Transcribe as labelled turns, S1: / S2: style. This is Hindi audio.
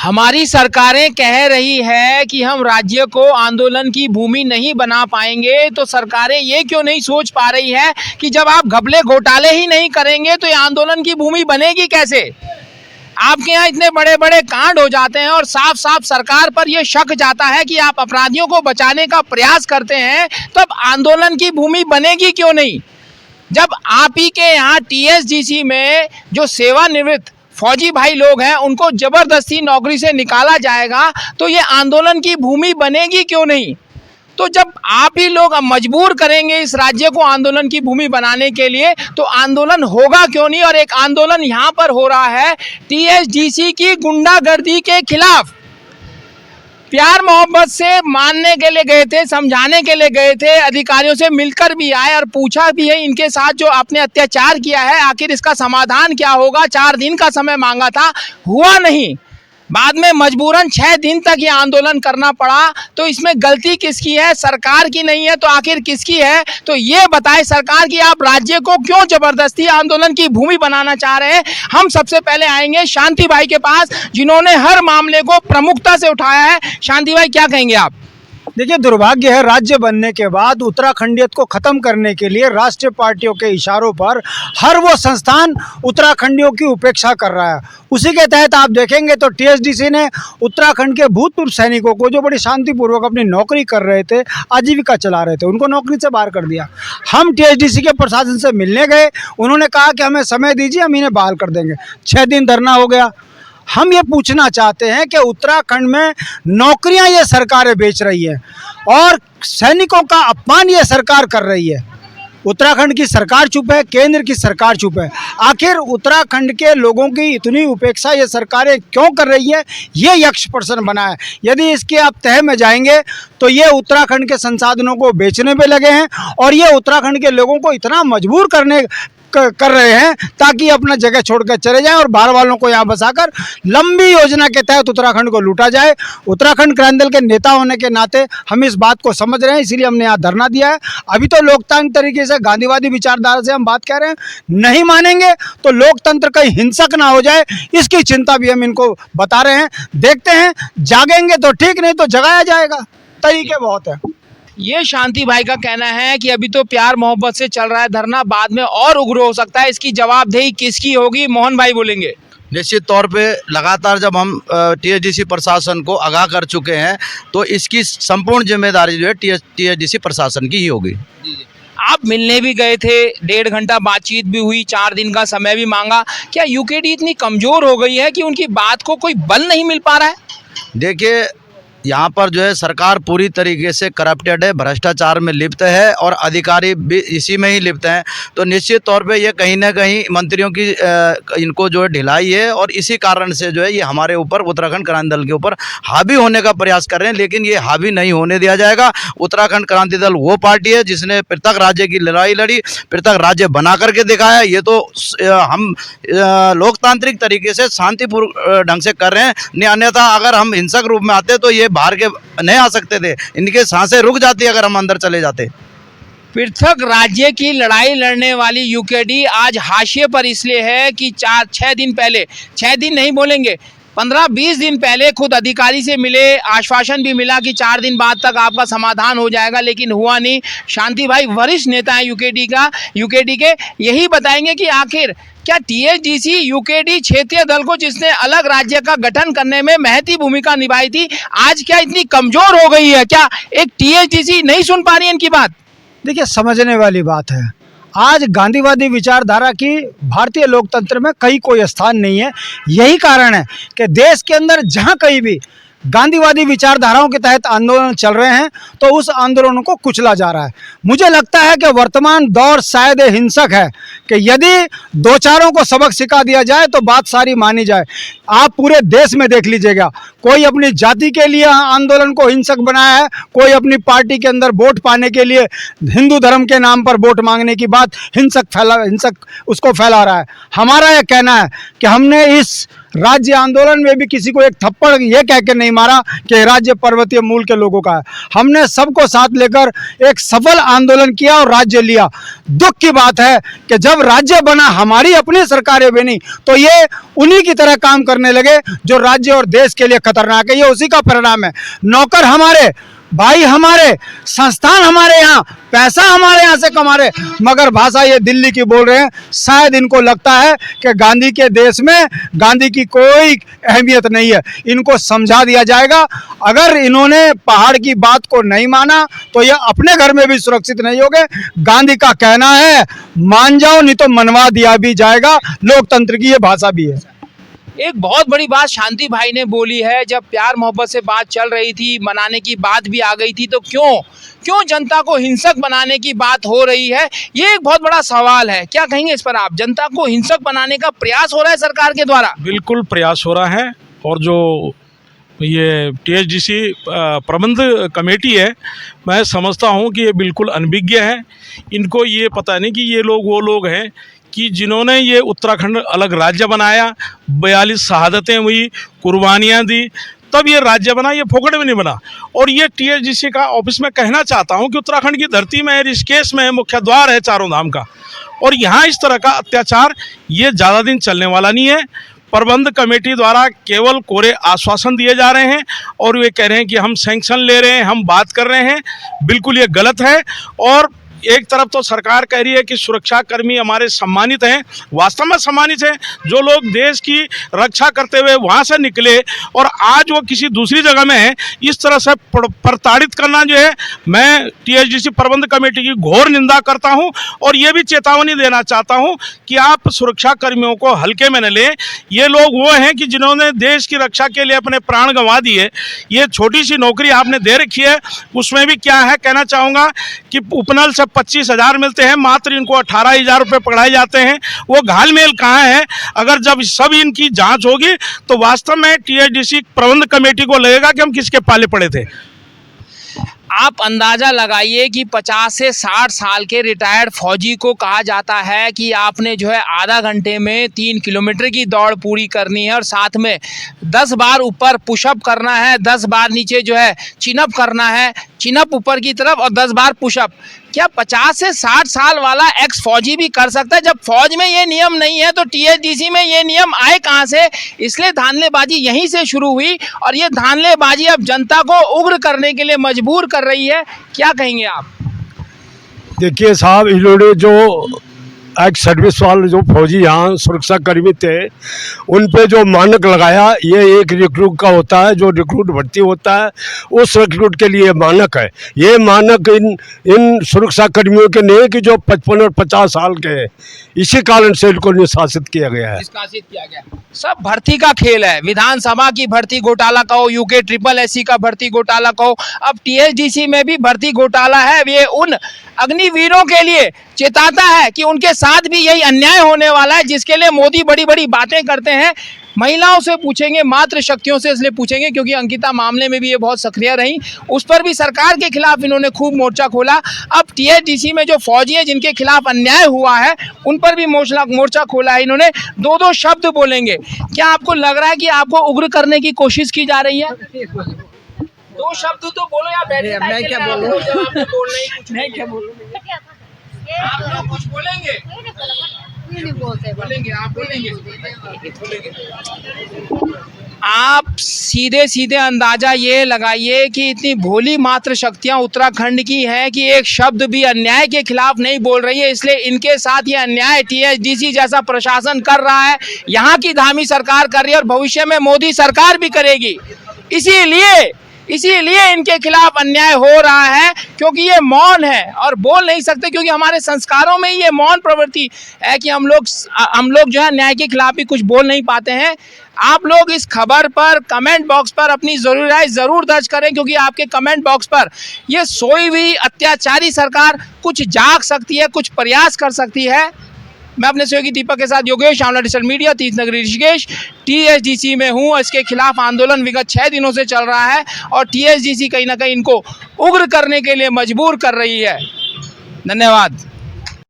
S1: हमारी सरकारें कह रही है कि हम राज्य को आंदोलन की भूमि नहीं बना पाएंगे, तो सरकारें ये क्यों नहीं सोच पा रही है कि जब आप घपले घोटाले ही नहीं करेंगे तो ये आंदोलन की भूमि बनेगी कैसे। आपके यहाँ इतने बड़े बड़े कांड हो जाते हैं और साफ साफ सरकार पर यह शक जाता है कि आप अपराधियों को बचाने का प्रयास करते हैं, तो अब आंदोलन की भूमि बनेगी क्यों नहीं। जब आप ही के यहाँ टीएसडीसी में जो सेवानिवृत्त फौजी भाई लोग हैं उनको जबरदस्ती नौकरी से निकाला जाएगा, तो ये आंदोलन की भूमि बनेगी क्यों नहीं। तो जब आप ही लोग मजबूर करेंगे इस राज्य को आंदोलन की भूमि बनाने के लिए, तो आंदोलन होगा क्यों नहीं। और एक आंदोलन यहाँ पर हो रहा है टीएसडीसी की गुंडागर्दी के खिलाफ। प्यार मोहब्बत से मानने के लिए गए थे, समझाने के लिए गए थे, अधिकारियों से मिलकर भी आए और पूछा भी है इनके साथ जो आपने अत्याचार किया है आखिर इसका समाधान क्या होगा। 4 दिन का समय मांगा था, हुआ नहीं। बाद में मजबूरन 6 दिन तक ये आंदोलन करना पड़ा। तो इसमें गलती किसकी है, सरकार की नहीं है तो आखिर किसकी है। तो ये बताए सरकार कि आप राज्य को क्यों जबरदस्ती आंदोलन की भूमि बनाना चाह रहे हैं। हम सबसे पहले आएंगे शांति भाई के पास, जिन्होंने हर मामले को प्रमुखता से उठाया है। शांति भाई, क्या कहेंगे आप।
S2: देखिए, दुर्भाग्य है राज्य बनने के बाद उत्तराखंडियत को ख़त्म करने के लिए राष्ट्रीय पार्टियों के इशारों पर हर वो संस्थान उत्तराखंडियों की उपेक्षा कर रहा है। उसी के तहत आप देखेंगे तो टीएसडीसी ने उत्तराखंड के भूतपूर्व सैनिकों को जो बड़ी शांतिपूर्वक अपनी नौकरी कर रहे थे, आजीविका चला रहे थे, उनको नौकरी से बाहर कर दिया। हम टीएसडीसी के प्रशासन से मिलने गए, उन्होंने कहा कि हमें समय दीजिए, हम इन्हें बहाल कर देंगे। 6 दिन धरना हो गया। हम ये पूछना चाहते हैं कि उत्तराखंड में नौकरियां ये सरकारें बेच रही है और सैनिकों का अपमान ये सरकार कर रही है। उत्तराखंड की सरकार चुप है, केंद्र की सरकार चुप है। आखिर उत्तराखंड के लोगों की इतनी उपेक्षा ये सरकारें क्यों कर रही है, ये यक्ष प्रश्न बना है। यदि इसके आप तह में जाएंगे तो ये उत्तराखंड के संसाधनों को बेचने पे लगे हैं और ये उत्तराखंड के लोगों को इतना मजबूर कर रहे हैं ताकि अपना जगह छोड़कर चले जाएं और बाहर वालों को यहाँ बसाकर लंबी योजना के तहत उत्तराखंड को लूटा जाए। उत्तराखंड क्रांति दल के नेता होने के नाते हम इस बात को समझ रहे हैं, इसीलिए हमने यहाँ धरना दिया है। अभी तो लोकतांत्रिक तरीके से गांधीवादी विचारधारा से हम बात कह रहे हैं, नहीं मानेंगे तो लोकतंत्र कहीं हिंसक ना हो जाए, इसकी चिंता भी हम इनको बता रहे हैं। देखते हैं, जागेंगे तो ठीक, नहीं तो जगाया जाएगा। तरीके बहुत है।
S1: ये शांति भाई का कहना है कि अभी तो प्यार मोहब्बत से चल रहा है धरना, बाद में और उग्र हो सकता है। इसकी जवाबदेही किसकी होगी, मोहन भाई बोलेंगे।
S3: निश्चित तौर पे लगातार जब हम टीएसडीसी प्रशासन को आगाह कर चुके हैं तो इसकी संपूर्ण जिम्मेदारी जो है टीएसडीसी प्रशासन की ही होगी।
S1: आप मिलने भी गए थे, 1.5 घंटा बातचीत भी हुई, 4 दिन का समय भी मांगा। क्या यूकेडी इतनी कमज़ोर हो गई है कि उनकी बात को कोई बल नहीं मिल पा रहा है।
S3: देखिए, यहाँ पर जो है सरकार पूरी तरीके से करप्टेड है, भ्रष्टाचार में लिप्त है और अधिकारी भी इसी में ही लिप्त हैं। तो निश्चित तौर पे ये कहीं ना कहीं मंत्रियों की इनको जो है ढिलाई है और इसी कारण से जो है ये हमारे ऊपर, उत्तराखंड क्रांति दल के ऊपर हावी होने का प्रयास कर रहे हैं। लेकिन ये हावी नहीं होने दिया जाएगा। उत्तराखंड क्रांति दल वो पार्टी है जिसने पृथक राज्य की लड़ाई लड़ी, पृथक राज्य बना करके दिखाया। ये तो हम लोकतांत्रिक तरीके से शांतिपूर्ण ढंग से कर रहे हैं। अन्यथा अगर हम हिंसक रूप में आते तो ये बाहर के नहीं आ सकते थे, इनके सांसें रुक जाती अगर हम अंदर चले जाते।
S1: पृथक राज्य की लड़ाई लड़ने वाली यूकेडी आज हाशिए पर इसलिए है कि 4-6 दिन पहले, 6 दिन नहीं बोलेंगे, 15-20 दिन पहले खुद अधिकारी से मिले, आश्वासन भी मिला कि 4 दिन बाद तक आपका समाधान हो जाएगा, लेकिन हुआ नहीं। शांति भाई वरिष्ठ नेता हैं यूकेडी के, यही बताएंगे कि आखिर क्या टीएसडीसी यूकेडी क्षेत्रीय दल को, जिसने अलग राज्य का गठन करने में महती भूमिका निभाई थी, आज क्या इतनी कमजोर हो गई है। क्या एक टीएसडीसी नहीं सुन पा रही है इनकी बात।
S2: देखिए, समझने वाली बात है, आज गांधीवादी विचारधारा की भारतीय लोकतंत्र में कहीं कोई स्थान नहीं है। यही कारण है कि देश के अंदर जहां कहीं भी गांधीवादी विचारधाराओं के तहत आंदोलन चल रहे हैं तो उस आंदोलनों को कुचला जा रहा है। मुझे लगता है कि वर्तमान दौर शायद हिंसक है कि यदि 2-4 को सबक सिखा दिया जाए तो बात सारी मानी जाए। आप पूरे देश में देख लीजिएगा, कोई अपनी जाति के लिए आंदोलन को हिंसक बनाया है, कोई अपनी पार्टी के अंदर वोट पाने के लिए हिंदू धर्म के नाम पर वोट मांगने की बात हिंसक उसको फैला रहा है। हमारा यह कहना है कि हमने इस राज्य आंदोलन में भी किसी को एक थप्पड़ ये कह के नहीं मारा कि राज्य पर्वतीय मूल के लोगों का है। हमने सबको साथ लेकर एक सफल आंदोलन किया और राज्य लिया। दुख की बात है कि जब राज्य बना, हमारी अपनी सरकारें बनी, तो ये उन्हीं की तरह काम करने लगे जो राज्य और देश के लिए खतरनाक है। ये उसी का परिणाम है। नौकर हमारे, भाई हमारे, संस्थान हमारे यहाँ, पैसा हमारे यहाँ से कमा रहे, मगर भाषा ये दिल्ली की बोल रहे हैं। शायद इनको लगता है कि गांधी के देश में गांधी की कोई अहमियत नहीं है। इनको समझा दिया जाएगा। अगर इन्होंने पहाड़ की बात को नहीं माना तो ये अपने घर में भी सुरक्षित नहीं होंगे। गांधी का कहना है मान जाओ नहीं तो मनवा दिया भी जाएगा। लोकतंत्र की ये भाषा भी है।
S1: एक बहुत बड़ी बात शांति भाई ने बोली है, जब प्यार मोहब्बत से बात चल रही थी, मनाने की बात भी आ गई थी, तो क्यों जनता को हिंसक बनाने की बात हो रही है? ये एक बहुत बड़ा सवाल है। क्या कहेंगे इस पर आप? जनता को हिंसक बनाने का प्रयास हो रहा है सरकार के द्वारा?
S4: बिल्कुल प्रयास हो रहा है। और जो ये THDC प्रबंध कमेटी है, मैं समझता हूँ कि ये बिल्कुल अनभिज्ञ है। इनको ये पता नहीं कि ये लोग वो लोग हैं कि जिन्होंने ये उत्तराखंड अलग राज्य बनाया, 42 शहादतें हुई, कुर्बानियाँ दी, तब ये राज्य बना। ये फोकट में नहीं बना। और ये THDC का ऑफिस में कहना चाहता हूँ कि उत्तराखंड की धरती में, ऋषिकेश में मुख्य द्वार है चारों धाम का, और यहाँ इस तरह का अत्याचार ये ज़्यादा दिन चलने वाला नहीं है। प्रबंध कमेटी द्वारा केवल कोरे आश्वासन दिए जा रहे हैं और वे कह रहे हैं कि हम सैंक्शन ले रहे हैं, हम बात कर रहे हैं। बिल्कुल ये गलत है। और एक तरफ तो सरकार कह रही है कि सुरक्षाकर्मी हमारे सम्मानित हैं, वास्तव में सम्मानित हैं। जो लोग देश की रक्षा करते हुए वहाँ से निकले और आज वो किसी दूसरी जगह में है, इस तरह से प्रताड़ित करना जो है, मैं THDC प्रबंध कमेटी की घोर निंदा करता हूँ। और ये भी चेतावनी देना चाहता हूँ कि आप सुरक्षाकर्मियों को हल्के में न लें। ये लोग वो हैं कि जिन्होंने देश की रक्षा के लिए अपने प्राण गंवा दिए। ये छोटी सी नौकरी आपने दे रखी है, उसमें भी क्या है, कहना चाहूँगा कि उपनल से 25,000 मिलते हैं, मात्र इनको 18,000 रुपये पकड़ाए जाते हैं। वो घालमेल कहाँ है? अगर जब सब इनकी जांच होगी तो वास्तव में THDC प्रबंध कमेटी को लगेगा कि हम किसके पाले पड़े थे।
S1: आप अंदाज़ा लगाइए कि 50 से 60 साल के रिटायर्ड फौजी को कहा जाता है कि आपने जो है आधा घंटे में 3 किलोमीटर की दौड़ पूरी करनी है और साथ में 10 बार ऊपर पुशअप करना है, 10 बार नीचे जो है चिनअप करना है, चिनअप ऊपर की तरफ और 10 बार पुशअप। क्या 50 से 60 साल वाला एक्स फौजी भी कर सकता है? जब फौज में ये नियम नहीं है तो THDC में ये नियम आए कहाँ से? इसलिए धांधलेबाजी यहीं से शुरू हुई और ये धांधलेबाजी अब जनता को उग्र करने के लिए मजबूर कर रही है। क्या कहेंगे आप?
S5: देखिए साहब, इन्होंने जो एक्स सर्विस वाले जो फौजी यहाँ सुरक्षा कर्मी थे, उन पे जो मानक लगाया, ये एक रिक्रूट का होता है, जो रिक्रूट भर्ती होता है उस रिक्रूट के लिए मानक है। ये मानक इन सुरक्षा कर्मियों के नहीं कि जो 55 और 50 साल के हैं, इसी कारण से इनको निष्कासित किया गया है।
S1: निष्कासित किया गया। सब भर्ती का खेल है। विधानसभा की भर्ती घोटाला कहो, UK SSS का भर्ती घोटाला कहो, अब THDC में भी भर्ती घोटाला है। ये उन अग्निवीरों के लिए चेताता है कि उनके साथ भी यही अन्याय होने वाला है, जिसके लिए मोदी बड़ी बड़ी बातें करते हैं। महिलाओं से पूछेंगे, मातृ शक्तियों से इसलिए पूछेंगे क्योंकि अंकिता मामले में भी ये बहुत सक्रिय रही, उस पर भी सरकार के खिलाफ इन्होंने खूब मोर्चा खोला। अब THDC में जो फौजी हैं जिनके खिलाफ अन्याय हुआ है, उन पर भी मोर्चा खोला है इन्होंने। 2-2 शब्द बोलेंगे। क्या आपको लग रहा है कि आपको उग्र करने की कोशिश की जा रही है? 2 शब्द तो बोलो या बैठे। मैं क्या बोलूं? मैं क्या बोलूं? आप लोग कुछ बोलेंगे? नहीं बोलते। बोलेंगे, आप बोलेंगे। आप सीधे सीधे अंदाजा ये लगाइए कि इतनी भोली मात्र शक्तियां उत्तराखंड की हैं कि एक शब्द भी अन्याय के खिलाफ नहीं बोल रही है। इसलिए इनके साथ ये अन्याय THDC जैसा प्रशासन कर रहा है, यहाँ की धामी सरकार कर रही है और भविष्य में मोदी सरकार भी करेगी। इसीलिए इनके खिलाफ अन्याय हो रहा है, क्योंकि ये मौन है और बोल नहीं सकते, क्योंकि हमारे संस्कारों में ही ये मौन प्रवृत्ति है कि हम लोग जो है न्याय के खिलाफ भी कुछ बोल नहीं पाते हैं। आप लोग इस खबर पर कमेंट बॉक्स पर अपनी जरूरी राय जरूर दर्ज करें, क्योंकि आपके कमेंट बॉक्स पर ये सोई हुई अत्याचारी सरकार कुछ जाग सकती है, कुछ प्रयास कर सकती है। मैं अपने सहयोगी दीपक के साथ योगेश, आंवला डिजिटल मीडिया, तीर्थनगरी ऋषिकेश। THDC में हूँ। इसके खिलाफ आंदोलन विगत 6 दिनों से चल रहा है और THDC कहीं ना कहीं इनको उग्र करने के लिए मजबूर कर रही है। धन्यवाद।